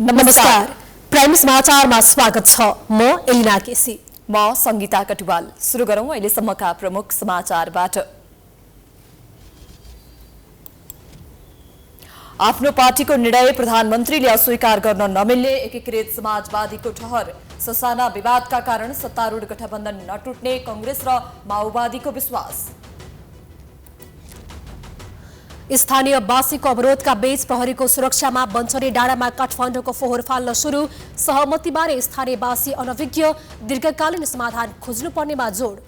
नमस्कार। प्राइम समाचारमा स्वागत छ। म एलिना केसी। म संगीता कटुवाल। सुरु गरौं अहिलेसम्मका प्रमुख समाचारबाट। आफ्नो पार्टीको निर्णय प्रधानमन्त्रीले अस्वीकार गर्न नमिल्ने एकीकृत समाजवादीको ठहर। ससाना विवादका कारण सत्तारूढ गठबन्धन नटुट्ने कांग्रेस र माओवादीको विश्वास। स्थानीय वासीको अवरोधका बीच प्रहरीको सुरक्षामा बन्चरी डाँडामा काठमाडौँको फोहोर फाल्न सुरु। सहमतिबारे स्थानीयवासी अनभिज्ञ। दीर्घकालीन समाधान खोज्नुपर्नेमा जोड।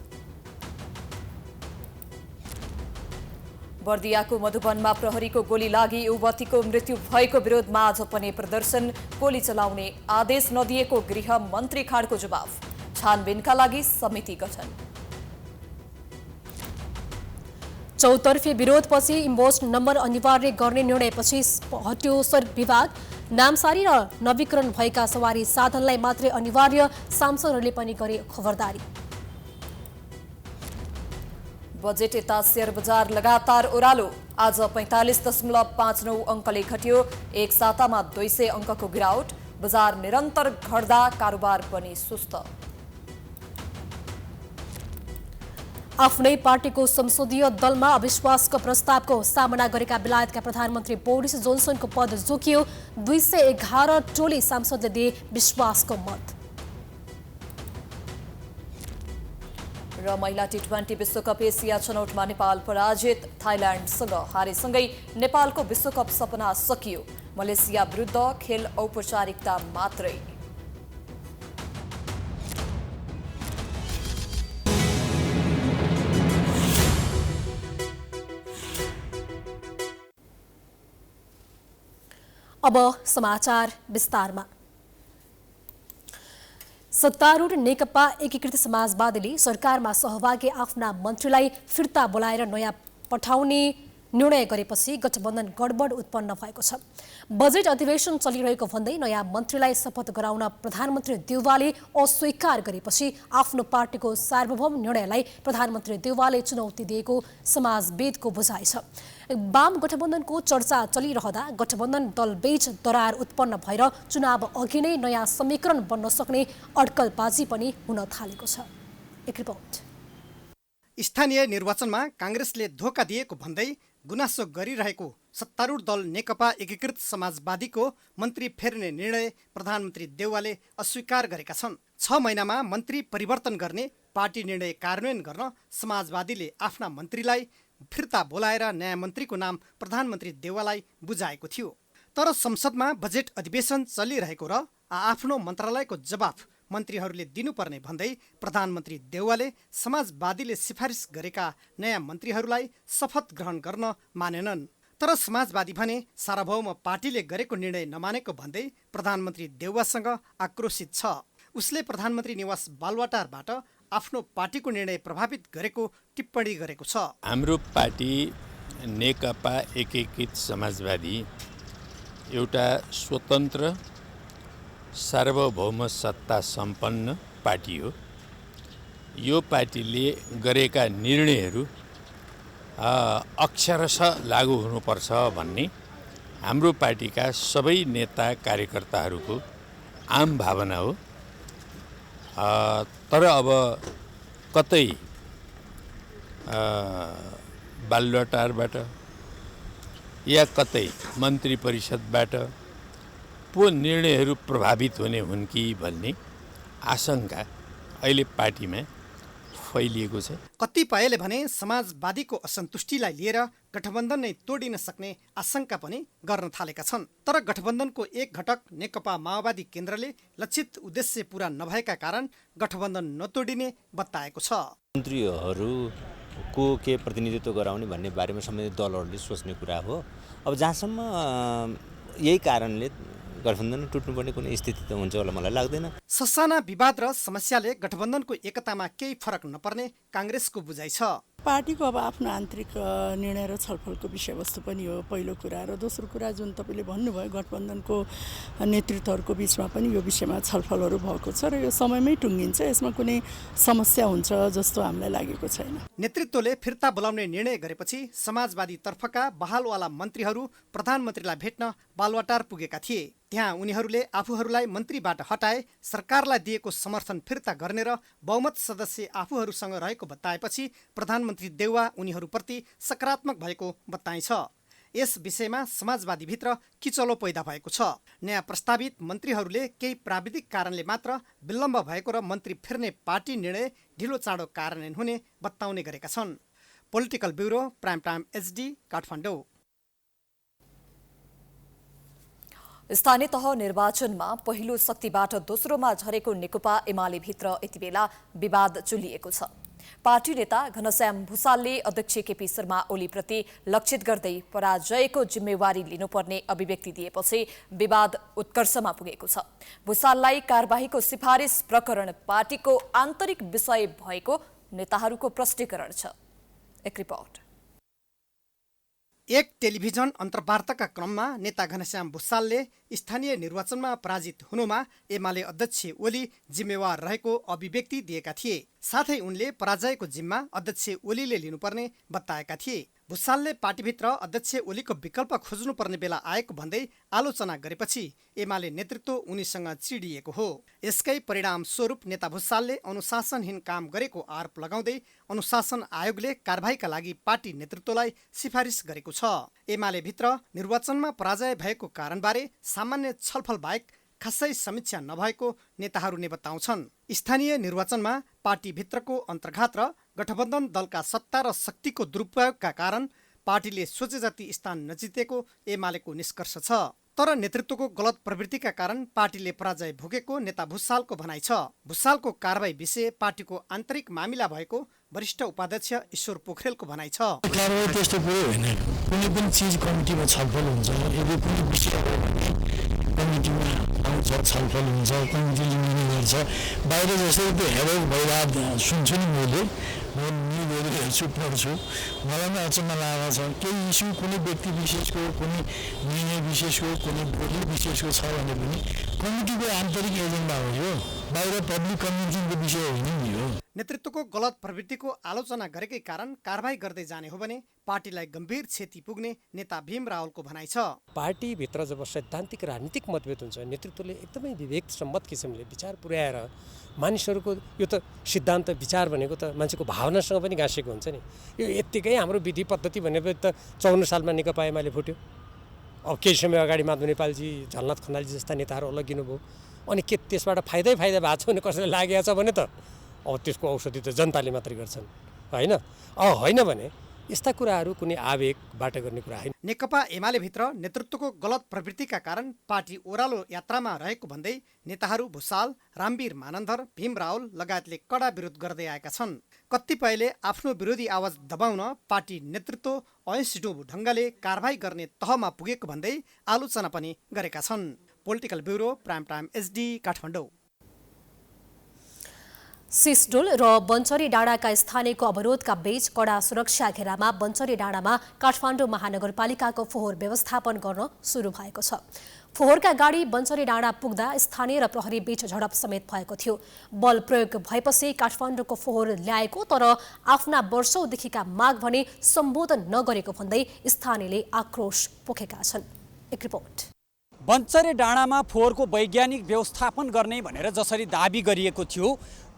बर्दियाको मधुवनमा प्रहरीको गोली लागि युवतीको मृत्यु भएको विरोधमा आज पनि प्रदर्शन। गोली चलाउने आदेश नदिएको गृह मन्त्री खाडको जवाफ। छानबिनका लागि समिति गठन। चौतर्फी विरोधपछि इम्पोस्ट नम्बर अनिवार्य गर्ने निर्णयपछि हट्यो विभाग। नामसारी र नवीकरण भएका सवारी साधनलाई मात्रै अनिवार्य। सांसदहरूले पनि गरे खबरदारी। बजेट यता शेयर बजार लगातार ओह्रालो। आज 45.59 अङ्कले घट्यो। एक सातामा 200 अङ्कको गिरावट। बजार निरन्तर घट्दा कारोबार पनि सुस्त। आफ्नै पार्टीको संसदीय दलमा अविश्वासको प्रस्तावको सामना गरेका बेलायतका प्रधानमन्त्री बोरिस जोन्सनको पद जोगियो। 211 टोली सांसदले दिए विश्वासको मत। र महिला टी20 विश्वकप एसिया छनौटमा नेपाल पराजित। थाइल्याण्डसँग हारेसँगै नेपालको विश्वकप सपना सकियो। मलेसिया विरुद्ध खेल औपचारिकता मात्रै। अब समाचार विस्तारमा। सत्तारूढ नेकपा एकीकृत समाजवादीले सरकारमा सहभागी आफ्ना मन्त्रीलाई फिर्ता बोलाएर नयाँ पठाउने निर्णय गरेपछि गठबन्धन गडबड उत्पन्न भएको छ। बजेट अधिवेशन चलिरहेको भन्दै नयाँ मन्त्रीलाई शपथ गराउन प्रधानमन्त्री देउवाले अस्वीकार गरेपछि आफ्नो पार्टीको सार्वभौम निर्णयलाई प्रधानमन्त्री देउवाले चुनौती दिएको समाजवेदको बुझाइ छ। वाम गठबन्धनको चर्चा चलिरहँदा गठबन्धन दलबीच दरार उत्पन्न भएर चुनाव अघि नै नयाँ समीकरण बन्न सक्ने अड्कलबाजी पनि हुन थालेको छ। एक रिपोर्ट। स्थानीय निर्वाचनमा कांग्रेसले धोका दिएको भन्दै गुनासो गरिरहेको सत्तारूढ दल नेकपा एकीकृत समाजवादीको मन्त्री फेर्ने निर्णय प्रधानमन्त्री देउवाले अस्वीकार गरेका छन्। 6 महिनामा मन्त्री परिवर्तन गर्ने पार्टी निर्णय कार्यान्वयन गर्न समाजवादीले आफ्ना मन्त्रीलाई फिर्ता बोलाएर नयाँ मन्त्रीको नाम प्रधानमन्त्री देउवालाई बुझाएको थियो। तर संसदमा बजेट अधिवेशन चलिरहेको र आफ्नो मन्त्रालयको जवाफ मन्त्रीहरूले दिनुपर्ने भन्दै प्रधानमन्त्री देउवाले समाजवादीले सिफारिस गरेका नयाँ मन्त्रीहरूलाई शपथ ग्रहण गर्न मानेनन्। तर समाजवादी भने सार्वभौम पार्टीले गरेको निर्णय नमानेको भन्दै प्रधानमन्त्री देउवासँग आक्रोशित छ। उसले प्रधानमन्त्री निवास बालुवाटारबाट आफ्नो पार्टीको निर्णय प्रभावित गरेको टिप्पणी गरेको छ। हाम्रो पार्टी नेकपा एकीकृत समाजवादी एउटा स्वतन्त्र सार्वभौम सत्ता सम्पन्न पार्टी हो। यो पार्टीले गरेका निर्णयहरू अक्षरशः लागू हुनुपर्छ भन्ने हाम्रो पार्टीका सबै नेता कार्यकर्ताहरूको आम भावना हो। तर अब कतै बालुवाटारबाट या कतै मन्त्री परिषदबाट पो निर्णयहरू प्रभावित हुने हुन् कि भन्ने आशंका अहिले पार्टीमा फैलिएको छ। कतिपयले भने समाजवादीको असन्तुष्टिलाई लिएर गठबन्धन नै तोडिन सक्ने आशंका पनि गर्न थालेका छन्। तर गठबन्धनको एक घटक नेकपा माओवादी केन्द्रले लक्षित उद्देश्य पूरा नभएका कारण गठबन्धन नतोडिने बताएको छ। मन्त्रीहरूको के प्रतिनिधित्व गराउने भन्ने बारेमा सम्बन्धित दलहरूले सोच्ने कुरा हो। अब जहाँसम्म यही कारणले गठबन्धन टुट्नुपर्ने कुनै स्थिति त हुन्छ होला मलाई लाग्दैन। ससाना विवाद र समस्याले गठबन्धनको एकतामा केही फरक नपर्ने कांग्रेसको बुझाइ छ। पार्टीको अब आफ्नो आन्तरिक निर्णय र छलफलको विषयवस्तु पनि हो पहिलो कुरा, र दोस्रो कुरा जुन तपाईँले भन्नुभयो गठबन्धनको नेतृत्वहरूको बिचमा पनि यो विषयमा छलफलहरू भएको छ र यो समयमै टुङ्गिन्छ, यसमा कुनै समस्या हुन्छ जस्तो हामीलाई लागेको छैन। नेतृत्वले फिर्ता बोलाउने निर्णय गरेपछि समाजवादी तर्फका बहालवाला मन्त्रीहरू प्रधानमन्त्रीलाई भेट्न बालुवाटार पुगेका थिए। त्यहाँ उनीहरूले आफूहरूलाई मन्त्रीबाट हटाए सरकारलाई दिएको समर्थन फिर्ता गर्ने र बहुमत सदस्य आफूहरूसँग रहेको बताएपछि प्रधानमन्त्री देउवा उनीहरूप्रति सकारात्मक भएको बताइन्छ। यस विषयमा समाजवादीभित्र किचलो पैदा भएको छ। नयाँ प्रस्तावित मन्त्रीहरूले केही प्राविधिक कारणले मात्र विलम्ब भएको र मन्त्री फिर्ने पार्टी निर्णय ढिलो चाँडो कार्यान्वयन हुने बताउने गरेका छन्। Political bureau, prime time HD, Kathmandu. स्थानीय तह निर्वाचनमा पहिलो शक्तिबाट दोस्रोमा झरेको नेकपा एमाले भित्र यति बेला विवाद चुलिएको छ। पार्टी नेता घनश्याम भुसालले अध्यक्ष केपी शर्मा ओलीप्रति लक्षित गर्दै पराजयको जिम्मेवारी लिनुपर्ने अभिव्यक्ति दिएपछि विवाद उत्कर्षमा पुगेको छ। भुसाललाई कारबाहीको सिफारिस प्रकरण पार्टीको आन्तरिक विषय भएको नेताहरूको प्रष्टीकरण छ। एक रिपोर्ट। एक टेलिभिजन अन्तर्वार्ताका क्रममा नेता घनश्याम भुसालले स्थानीय निर्वाचनमा पराजित हुनुमा एमाले अध्यक्ष ओली जिम्मेवार रहेको अभिव्यक्ति दिएका थिए। साथै उनले पराजयको जिम्मा अध्यक्ष ओलीले लिनुपर्ने बताएका थिए। भुसालले पार्टीभित्र अध्यक्ष ओलीको विकल्प खोज्नुपर्ने बेला आएको भन्दै आलोचना गरेपछि एमाले नेतृत्व उनीसँग चिडिएको हो। यसकै परिणाम स्वरूप नेता भुसालले अनुशासनहीन काम गरेको आरोप लगाउँदै अनुशासन आयोगले कारबाहीका लागि पार्टी नेतृत्वलाई सिफारिस गरेको छ। एमाले भित्र निर्वाचनमा पराजय भएको कारणबारे सामान्य छलफल बाहेक खासै समीक्षा नभएको नेताहरूले बताउँछन्। स्थानीय निर्वाचनमा पार्टीभित्रको अन्तर्घात र गठबन्धन दलका सत्ता र शक्तिको दुरुपयोगका कारण पार्टीले सोचे जति स्थान नजितेको एमालेको निष्कर्ष छ। तर नेतृत्वको गलत प्रवृत्तिका कारण पार्टीले पराजय भोगेको नेता भुसालको भनाइ छ। भुसालको कारबाही विषय पार्टीको आन्तरिक मामिला भएको वरिष्ठ उपाध्यक्ष ईश्वर पोखरेलको भनाइ छ। कारबाही त्यस्तो कुरो होइन, कुनै पनि चिज कमिटीमा छलफल हुन्छ। यदि कुनै विषय हो भने कमिटीमा आउँछ, छलफल हुन्छ, कमिटीले निर्णय गर्छ। बाहिर जस्तै त्यो हेरेर भइरहेको सुन्छु नि मैले, म न्युजहरू हेर्छु, पढ्छु, मलाई पनि अचम्म लागेको छ। केही इस्यु कुनै व्यक्ति विशेषको, कुनै निर्णय विशेषको, कुनै बोली विशेषको छ भने पनि कमिटीको आन्तरिक एजेन्डा हो यो, बाहिर पब्लिक कम्युनिटीको विषय होइन नि यो। नेतृत्वको गलत प्रवृत्तिको आलोचना गरेकै कारण कारबाही गर्दै जाने हो भने पार्टीलाई गम्भीर क्षति पुग्ने नेता भीम रावलको भनाइ छ। पार्टीभित्र जब सैद्धान्तिक राजनीतिक मतभेद हुन्छ, नेतृत्वले एकदमै विवेकसम्मत किसिमले विचार पुर्याएर मानिसहरूको यो त सिद्धान्त विचार भनेको त मान्छेको भावनासँग पनि गाँसेको हुन्छ नि। यो यत्तिकै हाम्रो विधि पद्धति भनेपछि त 54 सालमा नेकपा एमाले फुट्यो। अब केही समय अगाडि माधव नेपालजी, झलनाथ खनालजी जस्ता नेताहरू अलग्गिनु भयो। अनि के त्यसबाट फाइदै फाइदा भएको छ भने कसैलाई लागेको छ भने त अब त्यसको औषधि त जनताले मात्रै गर्छन्, होइन? होइन भने यस्ता कुराहरू कुनै आवेगबाट गर्ने कुरा होइन। नेकपा एमाले भित्र नेतृत्वको गलत प्रवृत्तिका कारण पार्टी ओह्रालो यात्रामा रहेको भन्दै नेताहरू भुसाल, रामवीर मानन्धर, भीम रावल लगायतले कडा विरोध गर्दै आएका छन्। कतिपयले आफ्नो विरोधी आवाज दबाउन पार्टी नेतृत्व ऐसिडो ढङ्गले कारबाही गर्ने तहमा पुगेको भन्दै आलोचना पनि गरेका छन्। Political bureau, prime time HD, Kathmandu. Sisdol र बन्चरी डाँडाका स्थानीयको अवरोधका बीच कडा सुरक्षा घेरामा बन्चरी डाँडामा काठमाडौँ महानगरपालिकाको फोहोर व्यवस्थापन गर्न सुरु भएको छ। फोहोरका गाडी बन्चरी डाँडा पुग्दा स्थानीय र प्रहरी बीच झडप समेत भएको थियो। बल प्रयोग भएपछि काठमाडौँको फोहोर ल्याएको तर आफ्ना वर्षौंदेखिका माग भने सम्बोधन नगरेको भन्दै स्थानीयले आक्रोश पोखेका छन्। एक रिपोर्ट। बन्चरे डाँडामा फोहोरको वैज्ञानिक व्यवस्थापन गर्ने भनेर जसरी दाबी गरिएको थियो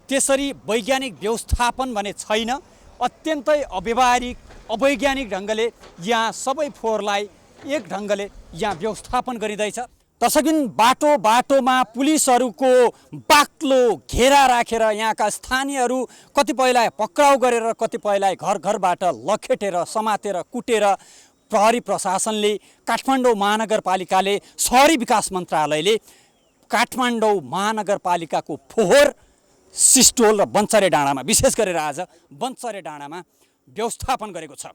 त्यसरी वैज्ञानिक व्यवस्थापन भने छैन। अत्यन्तै अव्यावहारिक, अवैज्ञानिक ढङ्गले यहाँ सबै फोहोरलाई एक ढङ्गले यहाँ व्यवस्थापन गरिँदैछ। तसकिन बाटोमा पुलिसहरूको बाक्लो घेरा राखेर यहाँका स्थानीयहरू कतिपयलाई पक्राउ गरेर कतिपयलाई घर घरबाट लखेटेर समातेर कुटेर प्रहरी प्रशासनले, काठमाडौँ महानगरपालिकाले, शहरी विकास मन्त्रालयले काठमाडौँ महानगरपालिकाको फोहोर सिस्टोल र बन्चरे डाँडामा, विशेष गरेर आज बन्चरे डाँडामा व्यवस्थापन गरेको छ।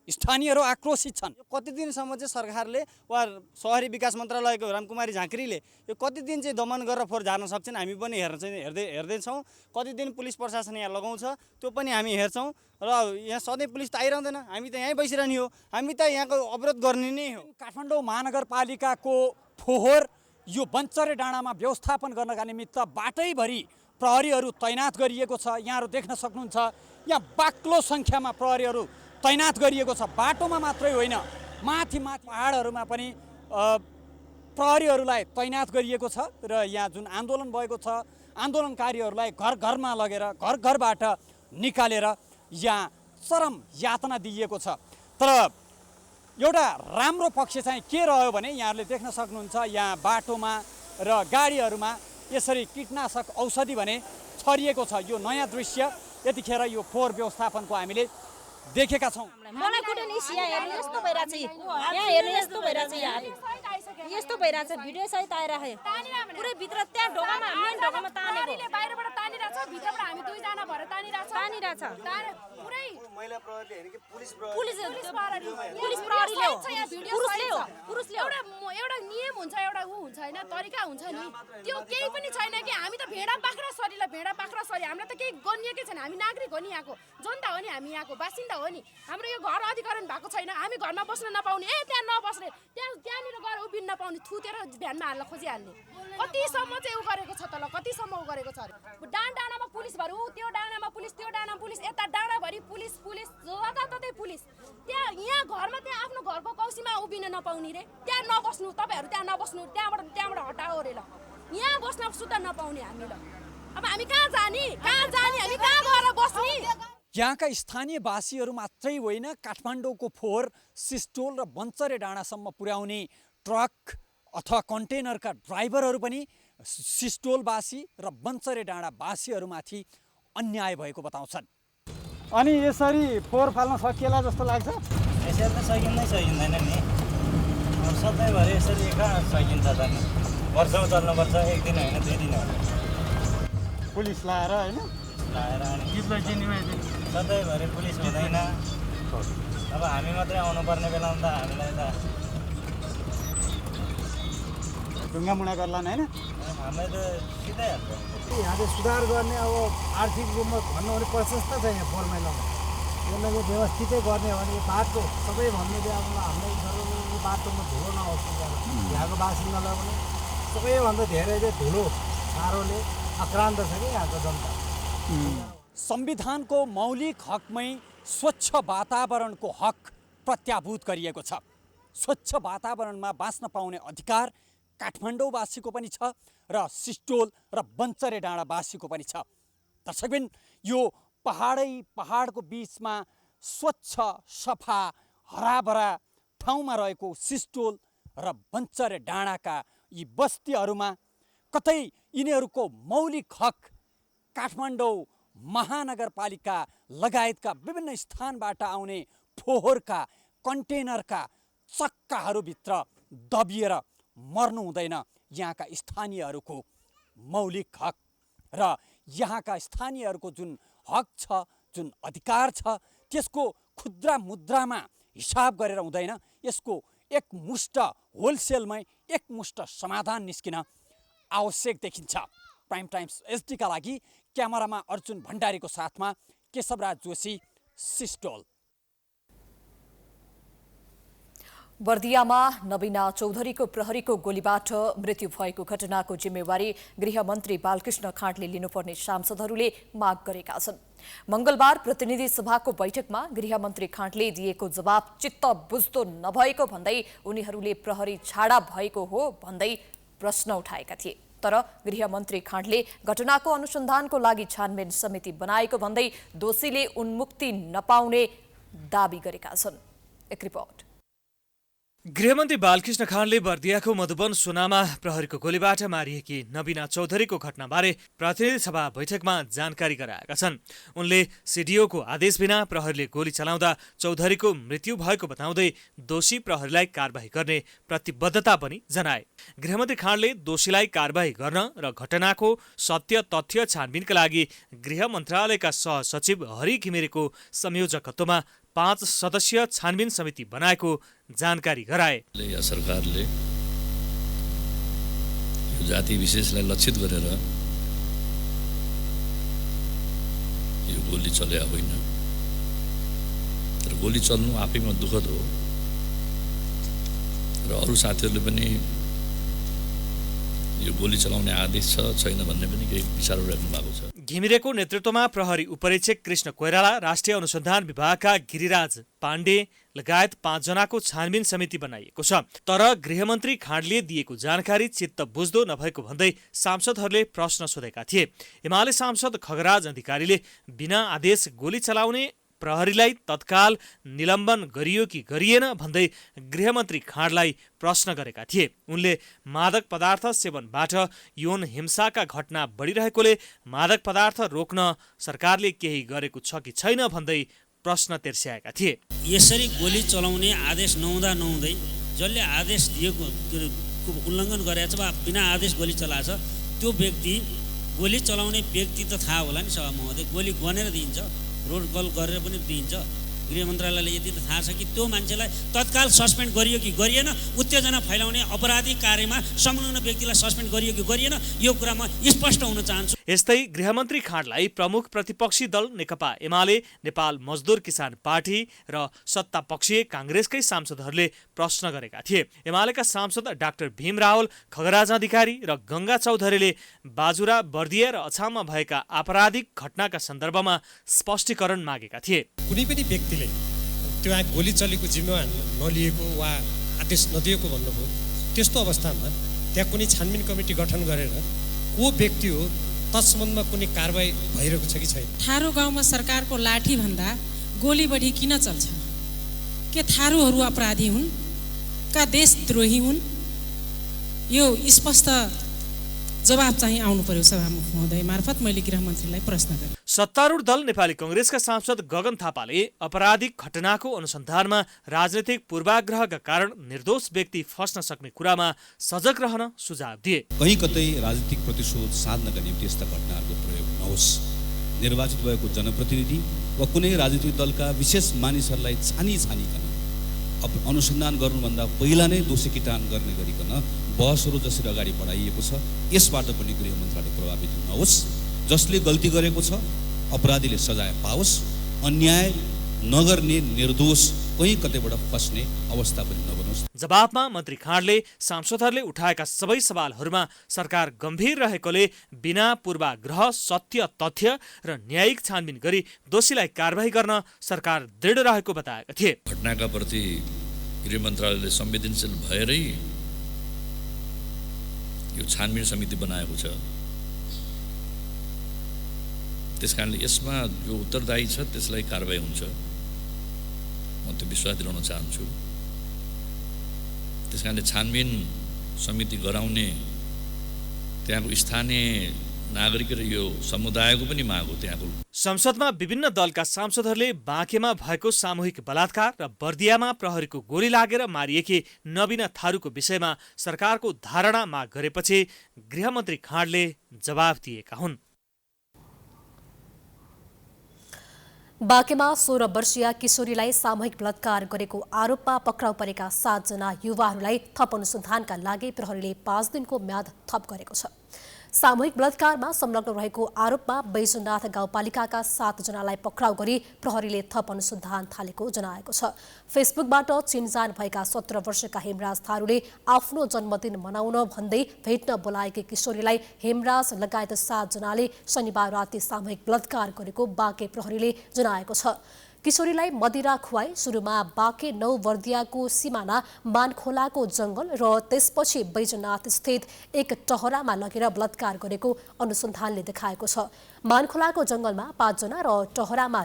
स्थानीयहरू आक्रोशित छन्। कति दिनसम्म चाहिँ सरकारले वा शहरी विकास मन्त्रालयको रामकुमारी झाँक्रीले यो कति दिन चाहिँ दमन गरेर फोहोर झार्न सक्छन् हामी पनि हेर्दैछौँ। कति दिन पुलिस प्रशासन यहाँ लगाउँछ त्यो पनि हामी हेर्छौँ र यहाँ सधैँ पुलिस त आइरहँदैन, हामी त यहीँ बसिरहने हो, हामी त यहाँको अवरोध गर्ने नै हो। काठमाडौँ महानगरपालिकाको फोहोर यो बन्चरे डाँडामा व्यवस्थापन गर्नका निमित्त बाटैभरि प्रहरीहरू तैनात गरिएको छ। यहाँहरू देख्न सक्नुहुन्छ यहाँ बाक्लो सङ्ख्यामा प्रहरीहरू तैनात गरिएको छ। बाटोमा मात्रै होइन माथि पहाडहरूमा पनि प्रहरीहरूलाई तैनात गरिएको छ र यहाँ जुन आन्दोलन भएको छ आन्दोलनकारीहरूलाई घर घरमा लगेर घर घरबाट निकालेर यहाँ चरम यातना दिइएको छ। तर एउटा राम्रो पक्ष चाहिँ के रह्यो भने यहाँहरूले देख्न सक्नुहुन्छ यहाँ बाटोमा र गाडीहरूमा यसरी कीटनाशक औषधि भने छरिएको छ। यो नयाँ दृश्य यतिखेर यो फोहोर व्यवस्थापनको हामीले देखेका छौँ। मलाई कुनै यहाँ हेर्नु यस्तो भइरहेछ, यहाँ हेर्नु यस्तो भइरहेछ, यस्तो भइरहेछ, भिडियो सहित आइराखे पुरै भित्र त्यहाँ ढोकामा मेन ढोकामा तानेको बाहिरबाट तानिरहेछ, भित्रबाट हामी दुईजना भएर तानिरहेछ पुरै महिला प्रहरीले हेर्ने कि पुलिस प्रहरीले हो पुरुषले एउटा नियम हुन्छ, एउटा ऊ हुन्छ हैन, तरिका हुन्छ नि, त्यो केही पनि छैन कि हामी त भेडा बाख्रा सरी हामीलाई त केही गनिएकै छैन। हामी नागरिक हो नि, यहाँको जनता हो नि, हामी यहाँको बासिन्दा हो नि। हाम्रो यो घर अधिकरण भएको छैन, हामी घरमा बस्न नपाउने, त्यहाँ नबस्ने, त्यहाँनिर गएर उभिन नपाउने, थुतेर भ्यानमा हाल्न खोजिहाल्ने, कतिसम्म चाहिँ ऊ गरेको छ त ल, कतिसम्म ऊ गरेको छ अरे। डाँडामा पुलिस भएर त्यो डाँडामा पुलिस, त्यो डाँडामा पुलिस, यता डाँडाभरि पुलिस जताततै पुलिस, त्यहाँ यहाँ घरमा त्यहाँ आफ्नो घरको कौसीमा उभिन नपाउने रे, त्यहाँ नबस्नु, तपाईँहरू त्यहाँ नबस्नु, त्यहाँबाट हटाओ रे ल, यहाँ बस्न सुत्न नपाउने हामी ल। अब हामी कहाँ जाने, हामी कहाँ गएर बस्ने? यहाँका स्थानीयवासीहरू मात्रै होइन, काठमाडौँको फोहोर सिस्टोल र बन्चरे डाँडासम्म पुर्याउने ट्रक अथवा कन्टेनरका ड्राइभरहरू पनि सिस्टोलवासी र बन्चरे डाँडावासीहरूमाथि अन्याय भएको बताउँछन्। अनि यसरी फोहोर फाल्न सकिएला जस्तो लाग्छ? यसरी त सकिँदैन नि, सधैँभरि यसरी कहाँ सकिन्छ त नि, वर्षौँ चल्नुपर्छ, एक दिन होइन 2 दिन होइन। पुलिस लाएर होइन, सधैँभरि पुलिस हुँदैन। अब हामी मात्रै आउनुपर्ने बेलामा त हामीलाई त ढुङ्गामुढा गर्लान् होइन, हामीलाई त सिधै हाल्छ। यहाँ चाहिँ सुधार गर्ने अब आर्थिक रूपमा भन्नु भने प्रशस्त छ यहाँ फोहोर मैलामा, यसलाई चाहिँ व्यवस्थितै गर्ने हो भने बाटो सबै भन्ने चाहिँ अब हामीलाई बाटोमा धुलो नहोस्, यहाँको बासिन्दालाई पनि सबैभन्दा धेरै चाहिँ धुलो साह्रोले आक्रान्त छ कि यहाँको जनता। संविधानको मौलिक हकमै स्वच्छ वातावरणको हक प्रत्याभूत गरिएको छ। स्वच्छ वातावरणमा बाँच्न पाउने अधिकार काठमाडौँवासीको पनि छ र सिस्टोल र बन्चरे डाँडावासीको पनि छ। दर्शकबिन यो पहाडको बिचमा स्वच्छ सफा हराभरा ठाउँमा रहेको सिस्टोल र बन्चरे डाँडाका यी बस्तीहरूमा कतै यिनीहरूको मौलिक हक काठमाडौँ महानगरपालिका लगायतका विभिन्न स्थानबाट आउने फोहोरका कन्टेनरका चक्काहरूभित्र दबिएर मर्नु हुँदैन यहाँका स्थानीयहरूको मौलिक हक। र यहाँका स्थानीयहरूको जुन हक छ, जुन अधिकार छ, त्यसको खुद्रा मुद्रामा हिसाब गरेर हुँदैन, यसको एकमुष्ट होलसेलमै एकमुष्ट समाधान निस्किन आवश्यक देखिन्छ। प्राइम टाइम्स एसडीका लागि क्यामेरामा अर्जुन भण्डारीको साथमा केशवराज जोशी, सिस्टोल। बर्दियामा नवीना चौधरीको प्रहरीको गोलीबाट मृत्यु भएको घटनाको जिम्मेवारी गृहमन्त्री बालकृष्ण खाँडले लिनुपर्ने सांसदहरूले माग गरेका छन्। मंगलबार प्रतिनिधि सभाको बैठकमा गृहमन्त्री खाँडले दिएको जवाब चित्त बुझ्दो नभएको भन्दै उनीहरूले प्रहरी छाडा भएको हो भन्दै प्रश्न उठाएका थिए। तर गृहमन्त्री खाँडले घटनाको अनुसन्धानको लागि छानबिन समिति बनाएको भन्दै दोषीले उन्मुक्ति नपाउने दाबी गरेका छन्। एक रिपोर्ट। गृहमन्त्री बालकृष्ण खाँडले बर्दियाको मधुबन सोनामा प्रहरीको गोलीबाट मारिएकी नवीना चौधरीको घटनाबारे प्रतिनिधि सभा बैठकमा जानकारी गराएका छन्। उनले सिडिओको आदेश बिना प्रहरीले गोली चलाउँदा चौधरीको मृत्यु भएको बताउँदै दोषी प्रहरीलाई कारबाही गर्ने प्रतिबद्धता पनि जनाए। गृहमन्त्री खाँडले दोषीलाई कारबाही गर्न र घटनाको सत्य तथ्य छानबिनका लागि गृह मन्त्रालयका सहसचिव हरि घिमिरेको संयोजकत्वमा 5 सदस्यीय छानबिन समिति बनाएको जानकारी गराए। सरकारले यो जाति विशेषलाई लक्षित गरेर यो गोली चल्या होइन, तर गोली चल्नु आफैमा दुःखद हो र अरू साथीहरूले पनि यो गोली चलाउने आदेश छ छैन भन्ने पनि केही विचारहरू राख्नु भएको छ। घिमिरेको नेतृत्वमा प्रहरी उपरीक्षक कृष्ण कोइराला, राष्ट्रिय अनुसन्धान विभागका गिरिराज पाण्डे लगायत 5 जनाको छानबिन समिति बनाइएको छ। तर गृहमन्त्री खाँडले दिएको जानकारी चित्त बुझ्दो नभएको भन्दै सांसदहरूले प्रश्न सोधेका थिए। एमाले सांसद खगराज अधिकारीले बिना आदेश गोली चलाउने प्रहरीलाई तत्काल निलम्बन गरियो कि गरिएन भन्दै गृहमन्त्री खाँडलाई प्रश्न गरेका थिए। उनले मादक पदार्थ सेवनबाट यौन हिंसाका घटना बढिरहेकोले मादक पदार्थ रोक्न सरकारले केही गरेको छ कि छैन भन्दै प्रश्न तेर्स्याएका थिए। यसरी गोली चलाउने आदेश नहुँदा नहुँदै जसले आदेश दिएको उल्लङ्घन गरेछ वा बिना आदेश गोली चलाएछ त्यो व्यक्ति, गोली चलाउने व्यक्ति त थाहा होला नि सभा महोदय, गोली गनेर दिन्छ, रोड कल गरेर पनि दिइन्छ। गृह मन्त्रालयले यति त थाहा छ कि त्यो मान्छेलाई तत्काल सस्पेन्ड गरियो कि गरिएन, उत्तेजना फैलाउने अपराधी कार्यमा संलग्न व्यक्तिलाई सस्पेन्ड गरियो कि गरिएन, यो कुरा म स्पष्ट हुन चाहन्छु। यस्तै गृहमन्त्री खाँडलाई प्रमुख प्रतिपक्षी दल नेकपा एमाले, नेपाल मजदुर किसान पार्टी र सत्तापक्षीय काङ्ग्रेसकै सांसदहरूले प्रश्न गरेका थिए। एमालेका सांसद डाक्टर भीम रावल, खगराज अधिकारी र गंगा चौधरीले बाजुरा, बर्दिया र अछाममा भएका आपराधिक घटनाका सन्दर्भमा स्पष्टीकरण मागेका थिए। कुनै पनि व्यक्तिले त्यो गोली चलेको जिम्मा नलिएको वा आदेश नदिएको भन्नुभयो, त्यस्तो अवस्थामा त्यहाँ कुनै छानबिन कमिटी गठन गरेर को व्यक्ति हो तत्सम्बन्धमा कुनै कारबाही भइरहेको छ कि छैन? थारू गाउँमा सरकारको लाठी भन्दा गोली बढी किन चल्छ? के थारूहरू अपराधी हुन्? का देशद्रोही हुन्? यो स्पष्ट जवाब चाहिँ आउनु पर्यो सभामुख महोदय मार्फत मैले गृहमन्त्रीलाई प्रश्न गरेँ। सत्तारूढ दल नेपाली कांग्रेसका सांसद गगन थापाले आपराधिक घटनाको अनुसन्धानमा राजनैतिक पूर्वाग्रहका कारण निर्दोष व्यक्ति फस्न सक्ने कुरामा सजग रहन सुझाव दिए। कहीँ कतै राजनीतिक प्रतिशोध साध्नका निम्ति यस्ता घटनाहरूको प्रयोग नहोस्। निर्वाचित भएको जनप्रतिनिधि वा कुनै राजनीतिक दलका विशेष मानिसहरूलाई छानिकन अनुसन्धान गर्नुभन्दा पहिला नै दोषी किटान गर्ने गरिकन बहसहरू जसरी अगाडि बढाइएको छ, यसबाट पनि गृह मन्त्रालय प्रभावित नहोस्। जसले गल्ती गरेको छ अपराधीले सजाय पाओस्, अन्याय नगर्ने निर्दोष कहीँ कतैबाट फस्ने अवस्था पनि नबनोस्। जवाफमा मन्त्री खाँडले सांसदहरूले उठाएका सबै सवालहरूमा सरकार गम्भीर रहेकोले बिना पूर्वाग्रह सत्य तथ्य र न्यायिक छानबिन गरी दोषीलाई कारबाही गर्न सरकार दृढ रहेको बताएका थिए। घटनाका प्रति गृह मन्त्रालयले संवेदनशील भएरै यो छानबिन समिति बनाएको छ। त्यसकारणले यसमा जो उत्तरदायी छ त्यसलाई कारबाही हुन्छ, म त्यो विश्वास दिलाउन चाहन्छु। त्यसकारणले छानबिन समिति गराउने त्यहाँको स्थानीय नागरिक र यो समुदायको पनि माग हो। त्यहाँको संसदमा विभिन्न दलका सांसदहरूले बाँकेमा भएको सामूहिक बलात्कार र बर्दियामा प्रहरीको गोली लागेर मारिएकी नवीना थारूको विषयमा सरकारको धारणा माग गरेपछि गृहमन्त्री खाँडले जवाफ दिएका हुन्। बाँकेमा 16 वर्षीय किशोरीलाई सामूहिक बलात्कार गरेको आरोपमा पक्राउ परेका 7 जना युवाहरूलाई थप अनुसन्धानका लागि प्रहरीले 5 दिनको म्याद थप गरेको छ। सामूहिक बलात्कारमा संलग्न रहेको आरोपमा बैजनाथ गाउँपालिकाका 7 जनालाई पक्राउ गरी प्रहरीले थप अनुसन्धान थालेको जनाएको छ। फेसबुकबाट चिनजान भएका 17 वर्षका हेमराज थारूले आफ्नो जन्मदिन मनाउन भन्दै भेट्न बोलाएकी किशोरीलाई हेमराज लगायत 7 जनाले शनिबार राति सामूहिक बलात्कार गरेको बाँके प्रहरीले जनाएको छ। किशोरीलाई मदिरा खुवाई सुरुमा बाँके 9 वर्दियाको सिमाना मानखोलाको जंगल र त्यसपछि बैजनाथ स्थित एक टहरामा लगेर बलात्कार गरेको अनुसन्धानले देखाएको छ। मानखोलाको जंगलमा 5 जना र टहरामा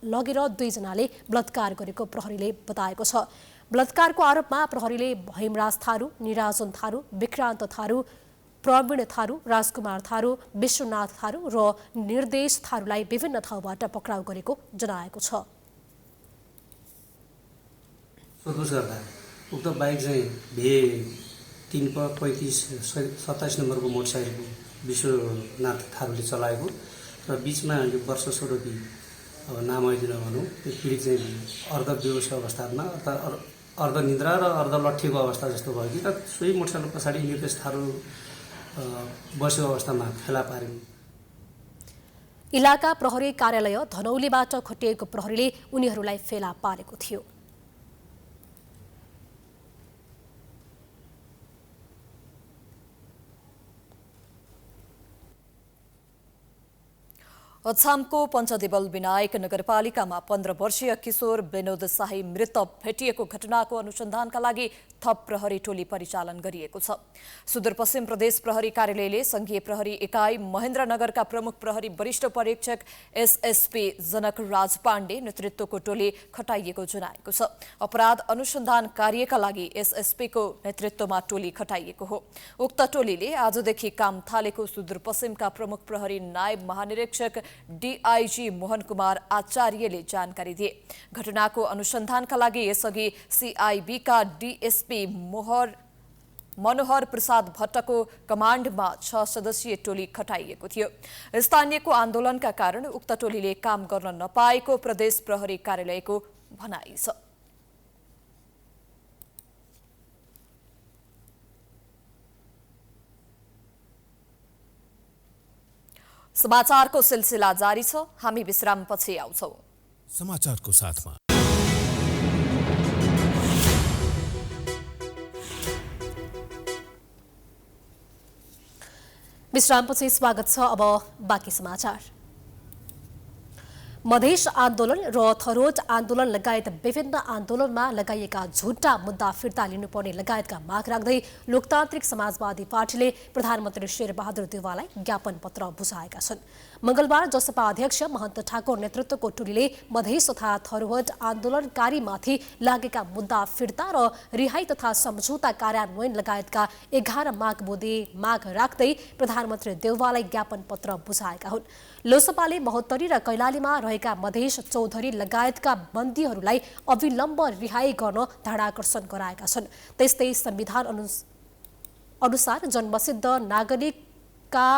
लगेर 2 जनाले बलात्कार गरेको प्रहरीले बताएको छ। बलात्कारको आरोपमा प्रहरीले हेमराज थारू, निराजन थारू, विक्रान्त थारू, प्रवीण थारू, राजकुमार थारू, विश्वनाथ थारू र निर्देश थारूलाई विभिन्न ठाउँबाट पक्राउ गरेको जनाएको छ। सोधपुछ गर्दा उक्त बाइक चाहिँ भे 335/27 नम्बरको मोटरसाइकल विश्वनाथ थारूले चलाएको र बिचमा यो वर्ष स्वरूपी अब नामैदिन भनौँ त्यो पीडित चाहिँ अर्धबेहोस अवस्थामा अर्थात् अर्धनिद्रा र अर्धलट्ठिएको अवस्था जस्तो भयो कि सोही मोटरसाइकल पछाडि निर्देश थारू बसेको अवस्थामा फेला पारिन्। इलाका प्रहरी कार्यालय धनौलीबाट खटिएको प्रहरीले उनीहरूलाई फेला पारेको थियो। अछामको पञ्चदेवल विनायक नगरपालिकामा 15 वर्षीय किशोर विनोद शाही मृत भेटिएको घटनाको अनुसन्धानका लागि थप प्रहरी टोली परिचालन गरिएको छ। सुदूरपश्चिम प्रदेश प्रहरी कार्यालयले संघीय प्रहरी इकाई महेन्द्रनगरका प्रमुख प्रहरी वरिष्ठ परीक्षक एसएसपी जनक राज पाण्डे नेतृत्वको टोली खटाइएको जनाएको छ। अपराध अनुसन्धान कार्यका लागि एसएसपीको नेतृत्वमा टोली खटाइएको हो। उक्त टोलीले आजदेखि काम थालेको सुदूरपश्चिमका प्रमुख प्रहरी नायब महानिरीक्षक डीआईजी मोहन कुमार आचार्यले जानकारी दिए। घटनाको अनुसन्धानका लागि यसअघि सीआईबीका डीएसपी मनोहर प्रसाद भट्टको कमान्डमा 6 सदस्यीय टोली खटाइएको थियो। स्थानीयको आन्दोलनका कारण उक्त टोलीले काम गर्न नपाएको प्रदेश प्रहरी कार्यालयको भनाइ छ। समाचारको सिलसिला जारी छ। हामी विश्रामपछि आउँछौं। समाचारको साथमा विश्रामपछि स्वागत छ। अब बाँकी समाचार। मधेस आन्दोलन र थरोट आन्दोलन लगायत विभिन्न आन्दोलनमा लगाइएका झुटा मुद्दा फिर्ता लिनुपर्ने लगायतका माग राख्दै लोकतान्त्रिक समाजवादी पार्टीले प्रधानमन्त्री शेरबहादुर देउवालाई ज्ञापन पत्र बुझाएका छन्। मंगलबार जसपा अध्यक्ष महन्त ठाकुर नेतृत्वको टोलीले मधेस तथा थरोट आन्दोलनकारीमाथि लागेका मुद्दा फिर्ता र रिहाई तथा सम्झौता कार्यान्वयन लगायतका 11 माग राख्दै प्रधानमन्त्री देउवालाई ज्ञापन पत्र बुझाएका हुन्। लोसपाले महोत्तरी र कैलालीमा रहेका मधेस चौधरी लगायतका बन्दीहरूलाई अविलम्ब रिहाई गर्न ध्यानाकर्षण गराएका छन्। त्यस्तै संविधान अनुसार जन्मसिद्ध नागरिकका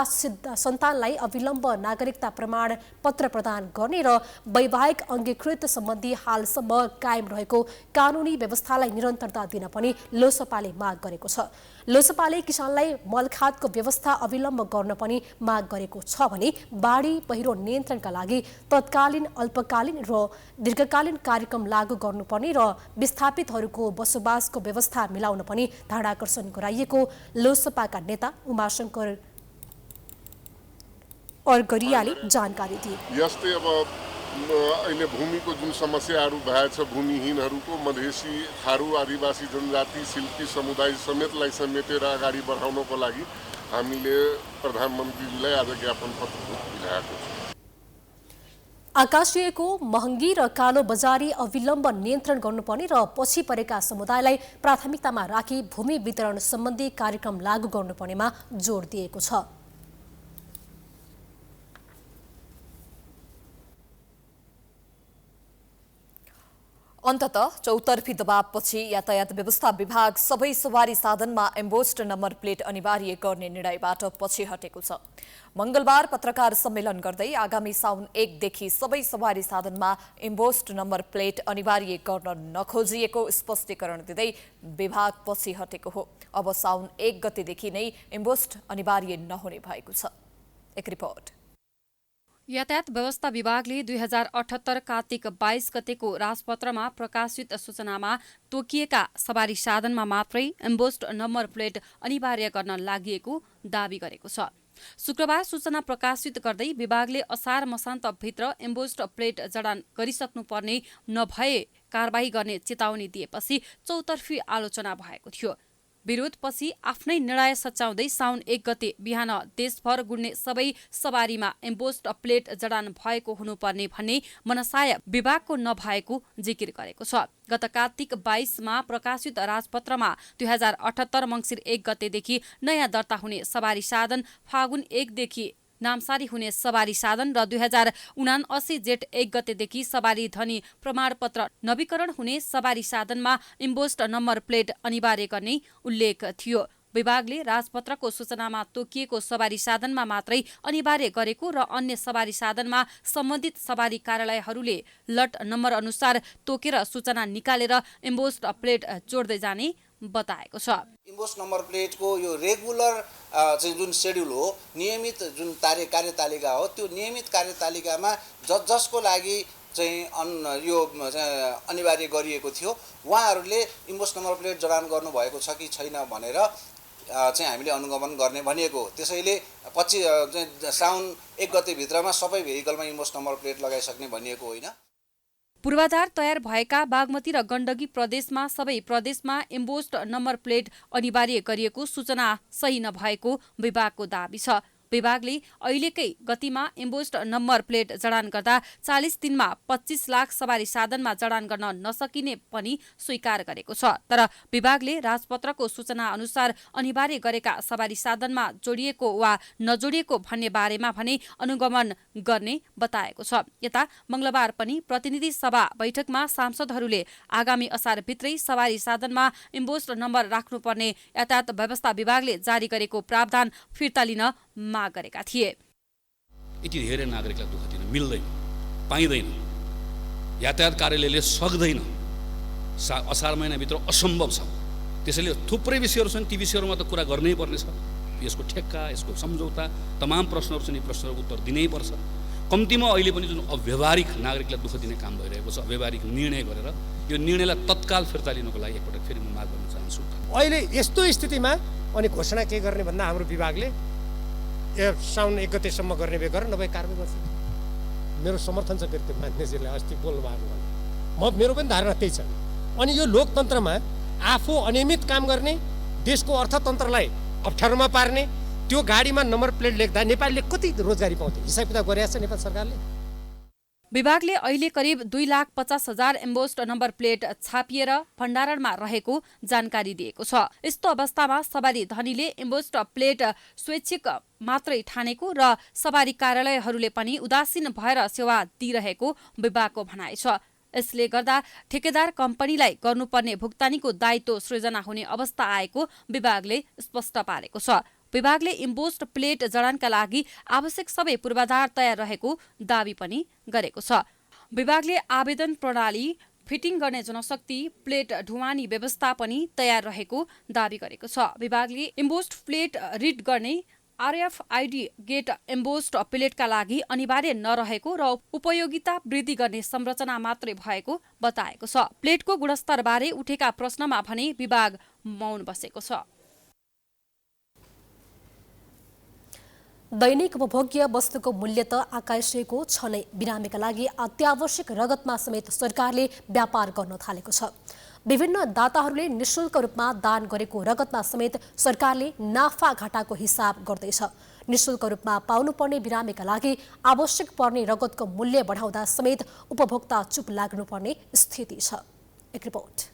सन्तानलाई अविलम्ब नागरिकता प्रमाण पत्र प्रदान गर्ने र वैवाहिक अङ्गीकृत सम्बन्धी हालसम्म कायम रहेको कानुनी व्यवस्थालाई निरन्तरता दिन पनि लोसपाले माग गरेको छ। लोसपाले किसानलाई मलखातको व्यवस्था अविलम्ब गर्न पनि माग गरेको छ भने बाढी पहिरो नियन्त्रणका लागि तत्कालीन अल्पकालीन र दीर्घकालीन कार्यक्रम लागू गर्नुपर्ने र विस्थापितहरूको बसोबासको व्यवस्था मिलाउन पनि ध्यानाकर्षण गराइएको लोसपाका नेता उमाशंकर अर्गरियाले जानकारी दिए। यस्तै अब अहिले भूमिको जुन समस्याहरू भएछ भूमिहीनहरूको मधेसी थारू आदिवासी जनजाति शिल्पी समुदाय समेतलाई समेटेर अगाडि बढाउनको लागि हामीले प्रधानमन्त्रीलाई आज ज्ञापन पत्र बुझाएको छ। आकाशिएको महँगी र कालो बजारी अविलम्ब नियन्त्रण गर्नुपर्ने र पछि परेका समुदायलाई प्राथमिकतामा राखी भूमि वितरण सम्बन्धी कार्यक्रम लागू गर्नुपर्नेमा जोड दिएको छ। अन्ततः चौतर्फी दबावपछि यातायात व्यवस्था विभाग सबै सवारी साधनमा एम्बोस्ड नम्बर प्लेट अनिवार्य गर्ने निर्णयबाट पछि हटेको छ। मंगलबार पत्रकार सम्मेलन गर्दै आगामी साउन 1 देखि सबै सवारी साधनमा एम्बोस्ड नम्बर प्लेट अनिवार्य गर्न नखोजिएको स्पष्टीकरण दिँदै विभाग पछि हटेको हो। अब साउन 1 गतेदेखि नै एम्बोस्ड अनिवार्य नहुने भएको छ। एक रिपोर्ट। यातायात व्यवस्था विभागले 2078 कार्तिक 22 गतेको राजपत्रमा प्रकाशित सूचनामा तोकिएका सवारी साधनमा मात्रै एम्बोस्ड नम्बर प्लेट अनिवार्य गर्न लागि दावी गरेको छ। शुक्रबार सूचना प्रकाशित गर्दै विभागले असार मसान्तभित्र एम्बोस्ड प्लेट जडान गरिसक्नुपर्ने नभए कारबाही गर्ने चेतावनी दिएपछि चौतर्फी आलोचना भएको थियो। विरोधपछि आफ्नै निर्णय सच्याउँदै साउन 1 गते बिहान देशभर गुड्ने सबै सवारीमा एम्बोस्ड प्लेट जडान भएको हुनुपर्ने भन्ने मनसाय विभागको नभएको जिकिर गरेको छ। गत कार्तिक 22मा प्रकाशित राजपत्रमा 2078 मङ्सिर 1 गतेदेखि नयाँ दर्ता हुने सवारी साधन, फागुन 1 देखि नामसारी हुने सवारी साधन र 2079 जेठ 1 गतेदेखि सवारी धनी प्रमाणपत्र नवीकरण हुने सवारी साधनमा एम्बोस्ड नम्बर प्लेट अनिवार्य गर्ने उल्लेख थियो। विभागले राजपत्रको सूचनामा तोकिएको सवारी साधनमा मात्रै अनिवार्य गरेको र अन्य सवारी साधनमा सम्बन्धित सवारी कार्यालयहरूले लट नम्बर अनुसार तोकेर सूचना निकालेर इम्बोस्ड प्लेट जोड्दै जाने बताएको छ। इम्बोस्ड नम्बर प्लेटको यो रेगुलर चाहिँ जुन सेड्युल हो, नियमित जुन कार्यतालिका हो, त्यो नियमित कार्यतालिकामा जसको लागि चाहिँ यो अनिवार्य गरिएको थियो उहाँहरूले इम्बोस्ड नम्बर प्लेट जडान गर्नुभएको छ कि छैन भनेर चाहिँ हामीले अनुगमन गर्ने भनिएको। त्यसैले 25 साउन 1 गतेभित्रमा सबै भेहिकलमा इम्बोस्ड नम्बर प्लेट लगाइसक्ने भनिएको होइन। पूर्वाधार तयार भएका बागमती र गण्डकी प्रदेशमा सबै प्रदेशमा इम्बोस्ड नम्बर प्लेट अनिवार्य गरिएको सूचना सही नभएको विभागको दाबी छ। विभागले अहिलेकै गतिमा इम्बोस्ड नम्बर प्लेट जडान गर्दा 40 दिनमा 25 लाख सवारी साधनमा जडान गर्न नसकिने पनि स्वीकार गरेको छ। तर विभागले राजपत्रको सूचना अनुसार अनिवार्य गरेका सवारी साधनमा जोडिएको वा नजोडिएको भन्ने बारेमा भने अनुगमन गर्ने बताएको छ। यता मंगलबार पनि प्रतिनिधि सभा बैठकमा सांसदहरूले आगामी असारभित्रै सवारी साधनमा इम्बोस्ड नम्बर राख्नुपर्ने यातायात व्यवस्था विभागले जारी गरेको प्रावधान फिर्ता लिन माग गरेका थिए। यति धेरै नागरिकलाई दुःख दिन मिल्दैन, पाइँदैन, यातायात कार्यालयले सक्दैन, असार महिनाभित्र असम्भव छ। त्यसैले थुप्रै विषयहरू छन्, ती विषयहरूमा त कुरा गर्नै पर्नेछ। यसको ठेक्का, यसको सम्झौता, तमाम प्रश्नहरू छन्, यी प्रश्नहरूको उत्तर दिनै पर्छ। कम्तीमा अहिले पनि जुन अव्यवहारिक नागरिकलाई दुःख दिने काम भइरहेको छ, अव्यवहारिक निर्णय गरेर यो निर्णयलाई तत्काल फिर्ता लिनको लागि एकपटक फेरि म माग गर्न चाहन्छु। अहिले यस्तो स्थितिमा अनि घोषणा के गर्ने भन्दा हाम्रो विभागले साउन 1 गतेसम्म गर्ने भए गर, नभए कारबाही गर्छ। मेरो समर्थन छ फेरि त्यो मान्यजीले अस्ति बोल्नु भएको भने मेरो पनि धारणा त्यही छ। अनि यो लोकतन्त्रमा आफू अनियमित काम गर्ने, देशको अर्थतन्त्रलाई अप्ठ्यारोमा पार्ने, त्यो गाडीमा नम्बर प्लेट लेख्दा नेपालले कति रोजगारी पाउँथ्यो? हिसाब किताब गरिरहेको छ नेपाल सरकारले। विभागले अहिले करिब 2,50,000 इम्बोस्ड नम्बर प्लेट छापिएर भण्डारणमा रहेको जानकारी दिएको छ। यस्तो अवस्थामा सवारी धनीले इम्बोस्ड प्लेट स्वैच्छिक मात्रै ठानेको र सवारी कार्यालयहरूले पनि उदासीन भएर सेवा दिइरहेको विभागको भनाइ छ। यसले गर्दा ठेकेदार कम्पनीलाई गर्नुपर्ने भुक्तानीको दायित्व सृजना हुने अवस्था आएको विभागले स्पष्ट पारेको छ। विभागले इम्बोस्ड प्लेट जडानका लागि आवश्यक सबै पूर्वाधार तयार रहेको दावी पनि गरेको छ। विभागले आवेदन प्रणाली, फिटिङ गर्ने जनशक्ति, प्लेट ढुवानी व्यवस्था पनि तयार रहेको दावी गरेको छ। विभागले इम्बोस्ड प्लेट रिड गर्ने RFID गेट इम्बोस्ड प्लेटका लागि अनिवार्य नरहेको र उपयोगिता वृद्धि गर्ने संरचना मात्रै भएको बताएको छ। प्लेटको गुणस्तरबारे उठेका प्रश्नमा भने विभाग मौन बसेको छ। दैनिक उपभोग्य वस्तुको मूल्य त आकाशिएको छ नै, बिरामीका लागि अत्यावश्यक रगतमा समेत सरकारले व्यापार गर्न थालेको छ। विभिन्न दाताहरूले निशुल्क रूपमा दान गरेको रगतमा समेत सरकारले नाफा घाटाको हिसाब गर्दैछ। निशुल्क रूपमा पाउनुपर्ने बिरामीका लागि आवश्यक पर्ने रगतको मूल्य बढाउँदा समेत उपभोक्ता चुप लाग्नुपर्ने स्थिति छ। एक रिपोर्ट।